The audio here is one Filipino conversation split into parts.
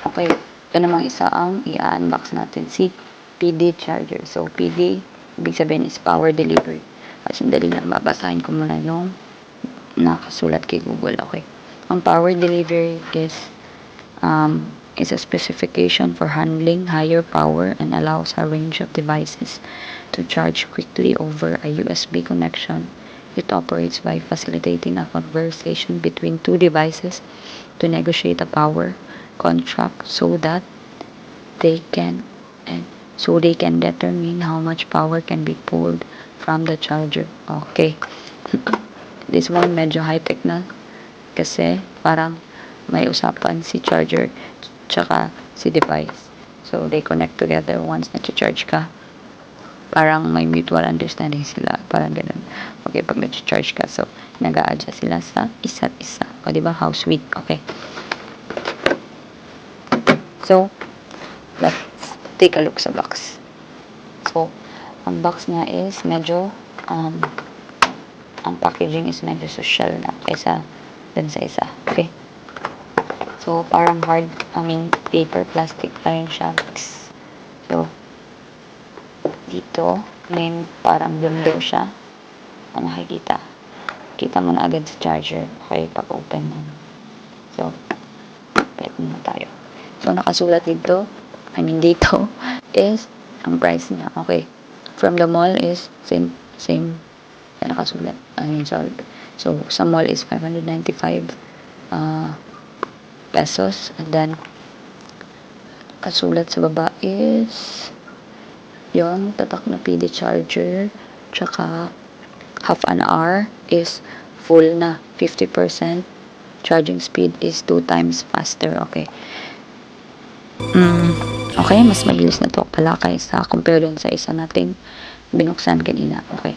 Okay, ito namang isa ang i-unbox natin, si PD charger. So, PD, ibig sabihin is power delivery. At sandali lang, babasahin ko muna yung nakasulat kay Google. Okay. Ang power delivery is a specification for handling higher power and allows a range of devices to charge quickly over a USB connection. It operates by facilitating a conversation between two devices to negotiate a power contract so they can determine how much power can be pulled from the charger. Okay. This one medyo high-tech na kasi parang may usapan si charger tsaka si device. So, they connect together once na-charge ka. Parang may mutual understanding sila. Parang ganun. Okay, pag na-charge ka, so, nag-a-adjust sila sa isa't isa. O, diba? How sweet. Okay. So, let's take a look sa box. So, ang box niya is medyo, ang packaging is medyo social na kaysa dun sa isa. Okay. So, parang paper, plastic pa rin siya. So, dito, may parang window siya. Ano nakikita? Kita mo na agad sa charger. Okay, pag-open mo. So, open na tayo. So, nakasulat dito is ang price niya. Okay. From the mall is same. Yan nakasulat. So, sa mall is 595 pesos. And then, kasulat sa baba is yung tatak na PD charger. Tsaka, half an hour is full na 50%. Charging speed is 2 times faster. Okay. Okay, mas mabilis na to pala kaysa compare dun sa isa natin binuksan kanina. Okay.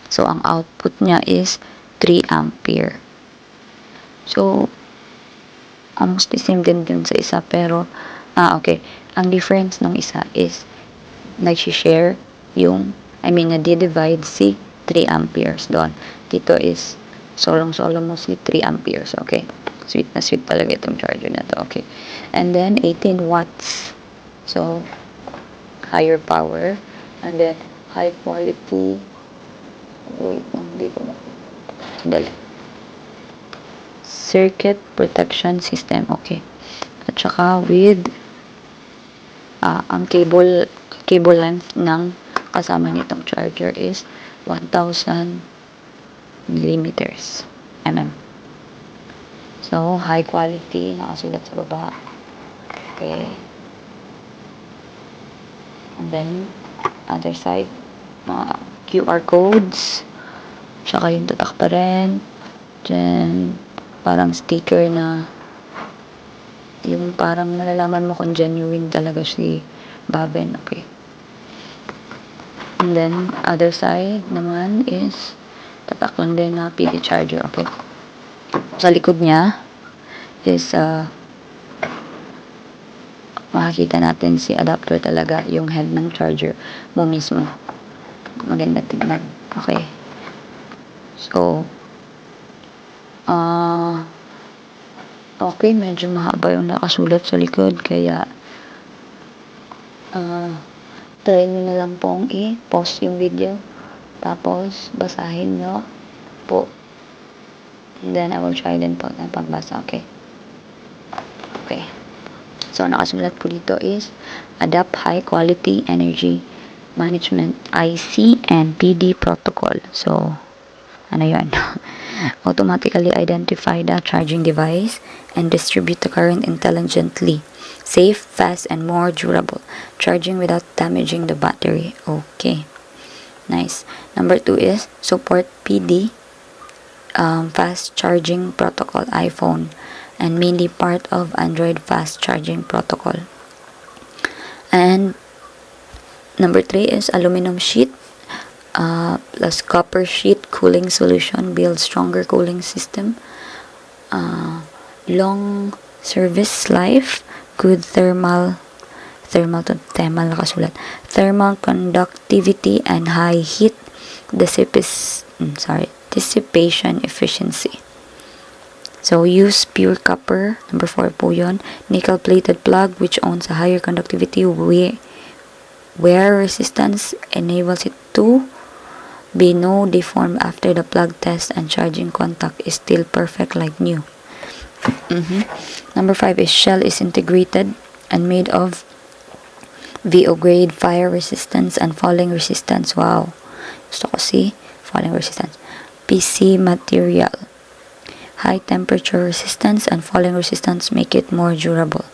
So, ang output niya is 3 ampere. So, almost the same din sa isa pero, okay. Ang difference ng isa is nag-share nadi-divide si 3 amperes doon. Dito is solong-solo mo si 3 amperes. Okay. Sweet na sweet talaga itong charger na to. Okay. And then, 18 watts. So, higher power. And then, high quality. Wait, hindi ko na. Dali. Circuit protection system. Okay. At saka with ang cable length ng kasama nitong charger is 1,000 millimeters. So, high quality. Nakasulat sa baba. Okay. And then, other side, mga QR codes. Tsaka yung tatak pa rin. Then, parang sticker na yung parang nalalaman mo kung genuine talaga si Baben. Okay. And then, other side naman is tatak lang din na PD charger. Okay. Sa likod niya is makikita natin si adapter talaga, yung head ng charger mo mismo. Maganda tignan. Okay. So, okay, medyo mahaba yung nakasulat sa likod, kaya try nyo na lang pong i-pause yung video, tapos basahin nyo po, and then I will try din po na pagbasa. Okay. So, nakasulat po dito is Adapt High Quality Energy Management IC and PD Protocol. So, ano yun? Automatically identify the charging device and distribute the current intelligently. Safe, fast, and more durable. Charging without damaging the battery. Okay. Nice. Number 2 is support PD fast charging protocol iPhone and mainly part of Android fast charging protocol. And number 3 is aluminum sheet plus copper sheet cooling solution builds stronger cooling system, long service life, good thermal conductivity, and high heat dissipation efficiency. So, use pure copper. Number 4 po yun. Nickel-plated plug which owns a higher conductivity wear resistance enables it to be no deformed after the plug test and charging contact is still perfect like new. Number 5 is shell is integrated and made of VO grade fire resistance and falling resistance. Wow. Gusto ko see falling resistance. PC material. High temperature resistance and falling resistance make it more durable.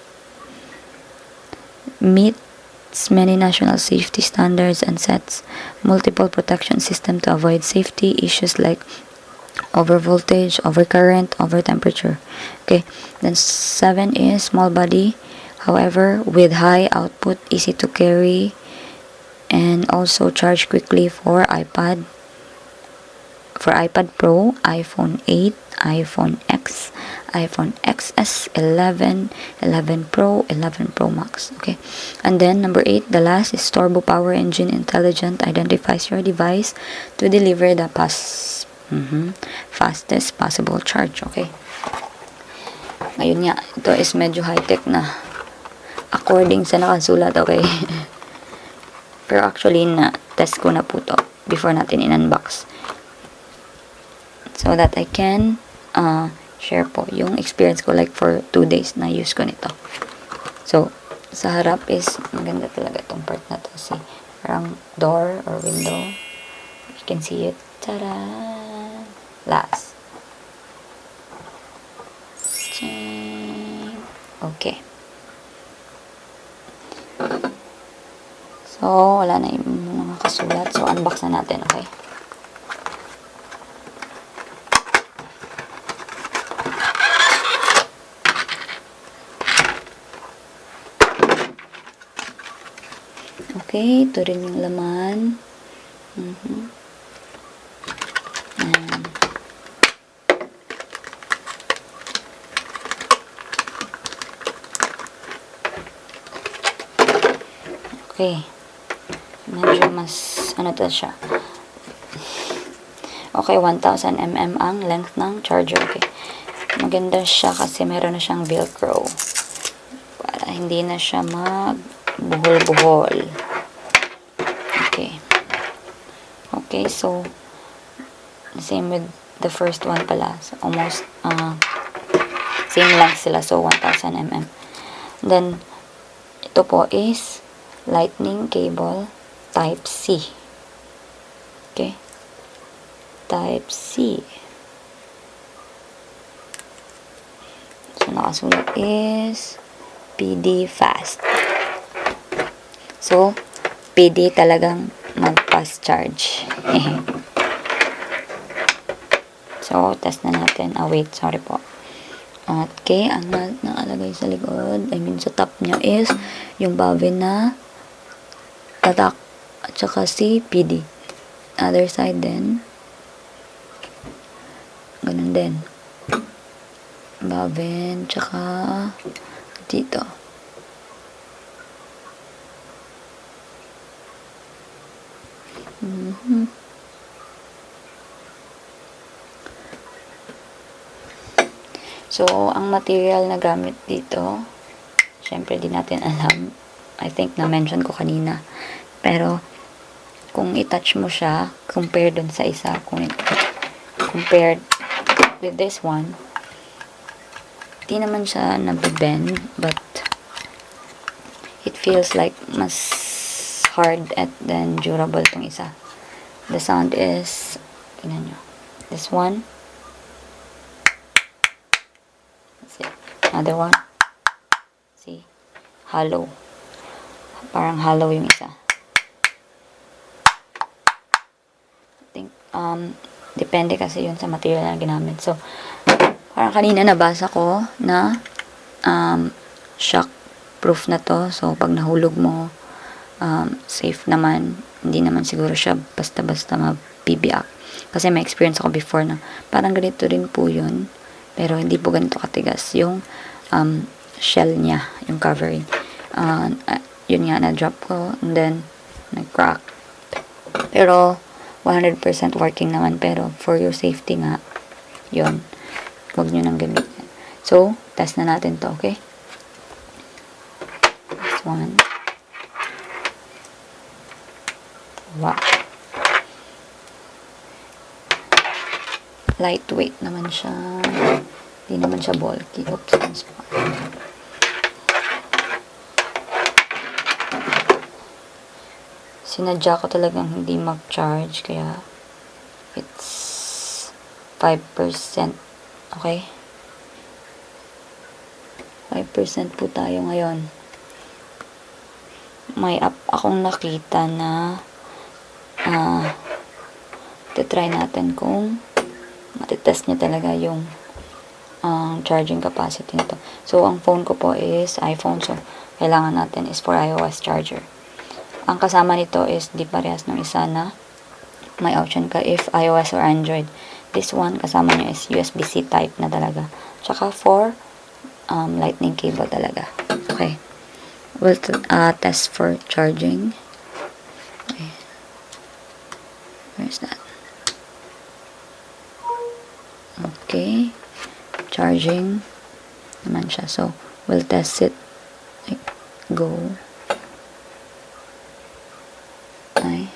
Meets many national safety standards and sets multiple protection system to avoid safety issues like over voltage, over current, over temperature. Okay, then 7 is small body, however with high output, easy to carry, and also charge quickly for iPad Pro, iPhone 8, iPhone X, iPhone XS, 11, 11 Pro, 11 Pro Max. Okay, and then number 8, the last is Turbo Power Engine Intelligent identifies your device to deliver the fastest possible charge. Okay, ngayon nga, ito is medyo high-tech na according sa nakasulat. Okay. Pero actually na test ko na po to before natin in-unbox, so that I can share po yung experience ko like for 2 days na use ko nito. So sa harap is maganda talaga itong part na to. See, parang door or window, you can see it. Tada! Last. Okay. So, wala na yung mga kasulat. So, unbox na natin, okay? Okay, ito rin yung laman. Ayan. Okay. Medyo mas, ano to siya? Okay, 1000 mm ang length ng charger. Okay. Maganda siya kasi meron na siyang velcro. Para hindi na siya magbuhol-buhol. Okay. Okay, so, same with the first one pala. So, almost, same length sila. So, 1000 mm. Then, ito po is lightning cable Type C. Okay. Type C. So, nakasulat is PD fast. So, PD talagang mag-fast charge. So, test na natin. Wait, sorry po. Okay, ang nakalagay sa likod, sa top niya is yung bobin na tatak at saka si PD. Other side din. Ganun din. Bobin, tsaka dito. So, ang material na gamit dito, syempre di natin alam. I think na-mention ko kanina. Pero, kung i-touch mo siya, compare dun sa isa, compared with this one, di naman siya nabibend, but it feels like mas hard at then durable tong isa. The sound is, tingnan nyo, this one, see, another one, see, hollow, parang hollow yung isa. Depende kasi yun sa material na ginamit. So, parang kanina nabasa ko na shock proof na to. So, pag nahulog mo, safe naman. Hindi naman siguro siya basta-basta mabibiyak. Kasi may experience ako before na parang ganito rin po yun. Pero hindi po ganito katigas yung shell niya, yung covering. Yun nga, na-drop ko and then nag-crack. Pero 100% working naman, pero for your safety nga, yun, Huwag nyo nang gamitin. So, test na natin to, okay? This one. Wow. Lightweight naman siya. Hindi naman siya bulky. Oops, sinadya ko talagang hindi mag-charge, kaya it's 5%. Okay? 5% po tayo ngayon. May app akong nakita na try natin kung matitest niya talaga yung charging capacity nito. So, ang phone ko po is iPhone. So, kailangan natin is for iOS charger. Ang kasama nito is di parehas ng isa na may option ka if iOS or Android. This one, kasama nyo is USB-C type na talaga. Tsaka for lightning cable talaga. Okay. We'll test for charging. Okay. Where's that? Okay. Charging naman siya. So, we'll test it. Like, go. Okay.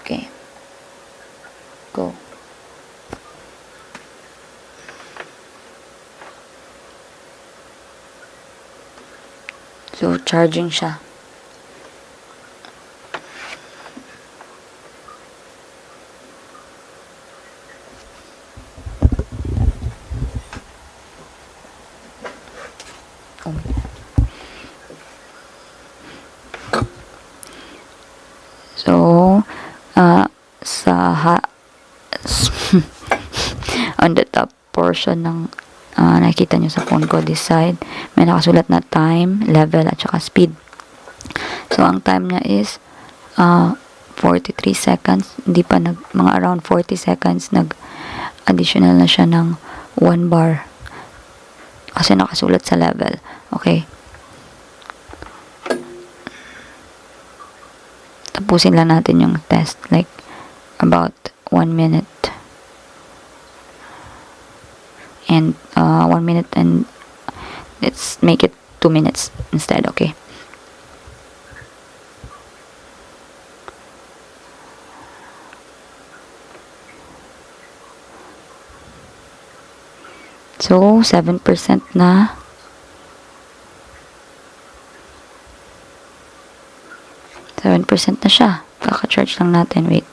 Okay. Go. So, charging siya. So, on the top portion ng nakita nyo sa phone ko, this side, may nakasulat na time, level, at saka speed. So, ang time niya is 43 seconds. Hindi pa mga around 40 seconds, additional na siya ng 1 bar. Kasi nakasulat sa level. Okay. Tapusin lang natin yung test. Like, about 1 minute. And 1 minute, and let's make it 2 minutes instead, okay? So, 7% na. %7 na siya. Kaka-charge lang natin. Wait.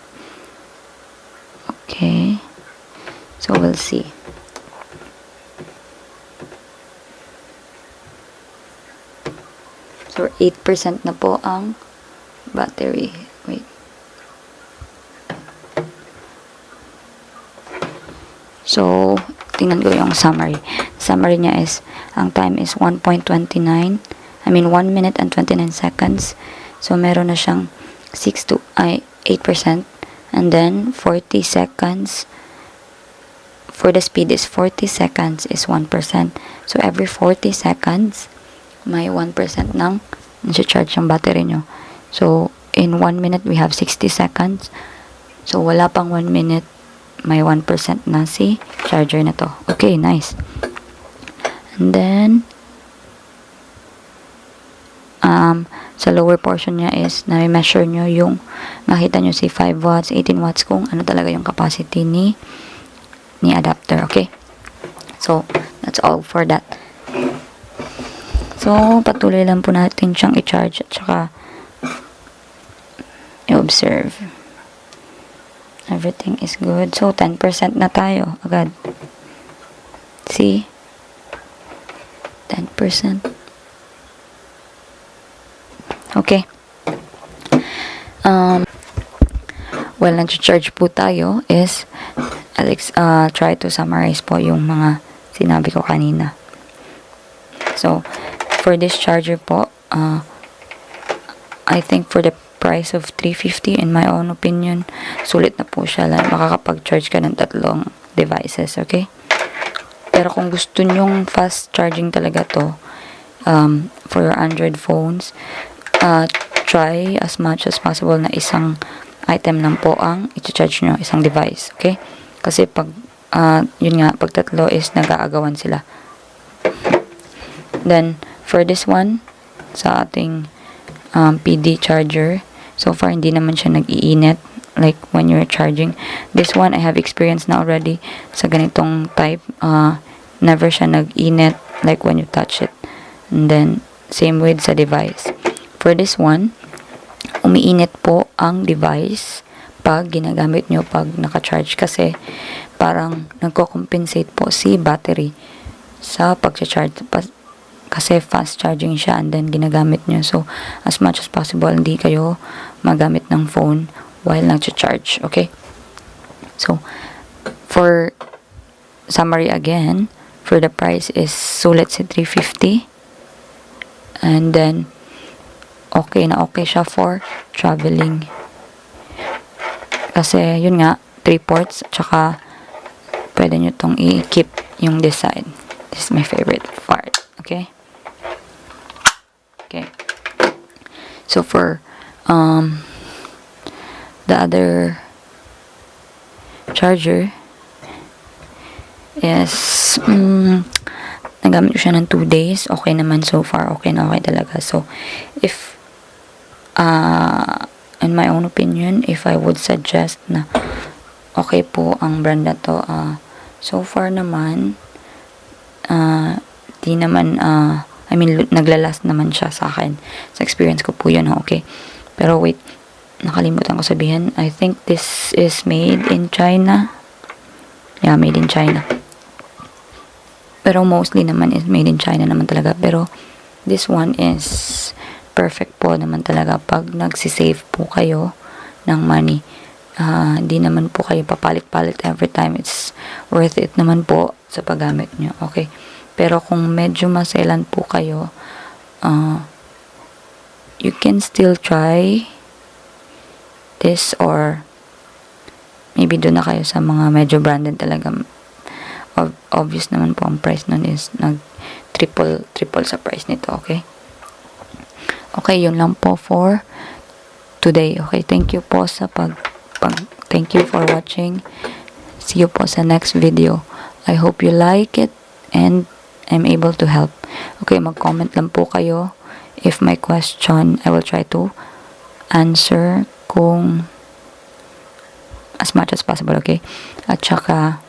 Okay. So, we'll see. So, 8% na po ang battery. Wait. So, tingnan ko yung summary. Summary niya is, ang time is 1.29. I mean, 1 minute and 29 seconds. So, meron na siyang 8%. And then, 40 seconds. For the speed is 40 seconds is 1%. So, every 40 seconds, may 1% ng nasi-charge yung battery nyo. So, in 1 minute, we have 60 seconds. So, wala pang 1 minute, may 1% na si charger na to. Okay, nice. And then, sa lower portion niya is, na-measure nyo yung, makita nyo si 5 watts, 18 watts, kung ano talaga yung capacity ni adapter, okay? So, that's all for that. So, patuloy lang po natin siyang i-charge at saka i-observe. Everything is good. So, 10% na tayo agad. See? 10%. Okay. Well, nag-charge po tayo is Alex, try to summarize po yung mga sinabi ko kanina. So, for this charger po, I think for the price of 350, in my own opinion, sulit na po siya. Makakapag-charge ka ng 3 devices, okay? Pero kung gusto nyong fast charging talaga to, for your Android phones, try as much as possible na isang item lang po ang i-charge nyo, isang device. Okay? Kasi pag, yun nga, pag tatlo is nag-aagawan sila. Then, for this one, sa ating PD charger, so far, hindi naman siya nag-iinit like when you're charging. This one, I have experience na already sa ganitong type. Never siya nag-init like when you touch it. And then, same with sa device. For this one, umiinit po ang device pag ginagamit nyo pag naka-charge kasi parang nagko-compensate po si battery sa pag-charge kasi fast charging siya and then ginagamit nyo. So, as much as possible, hindi kayo magamit ng phone while nag-charge. Okay? So, for summary again, for the price is sulit si 350. And then, okay na okay siya for traveling. Kasi, yun nga, 3 ports, tsaka, pwede nyo tong i-keep yung this side. This is my favorite part. Okay? Okay. So, for, the other charger is, nagamit ko siya ng 2 days. Okay naman so far. Okay na okay talaga. So, if, in my own opinion, if I would suggest na okay po ang brand na to, so far naman, di naman, I mean, naglalast naman siya sa akin. Sa experience ko po yun, okay? Pero wait, nakalimutan ko sabihin, I think this is made in China. Yeah, made in China. Pero mostly naman is made in China naman talaga. Pero this one is perfect po naman talaga pag nagsisave po kayo ng money. Di naman po kayo papalit-palit every time. It's worth it naman po sa paggamit nyo. Okay. Pero kung medyo maselan po kayo, you can still try this or maybe doon na kayo sa mga medyo branded talaga. Obvious naman po ang price nun is nag triple sa price nito. Okay. Okay, yun lang po for today. Okay, thank you po sa thank you for watching. See you po sa next video. I hope you like it and I'm able to help. Okay, mag-comment lang po kayo. If my question, I will try to answer kung as much as possible, okay? At saka,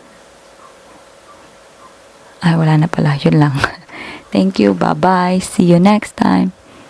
ay, wala na pala. Yun lang. Thank you. Bye-bye. See you next time.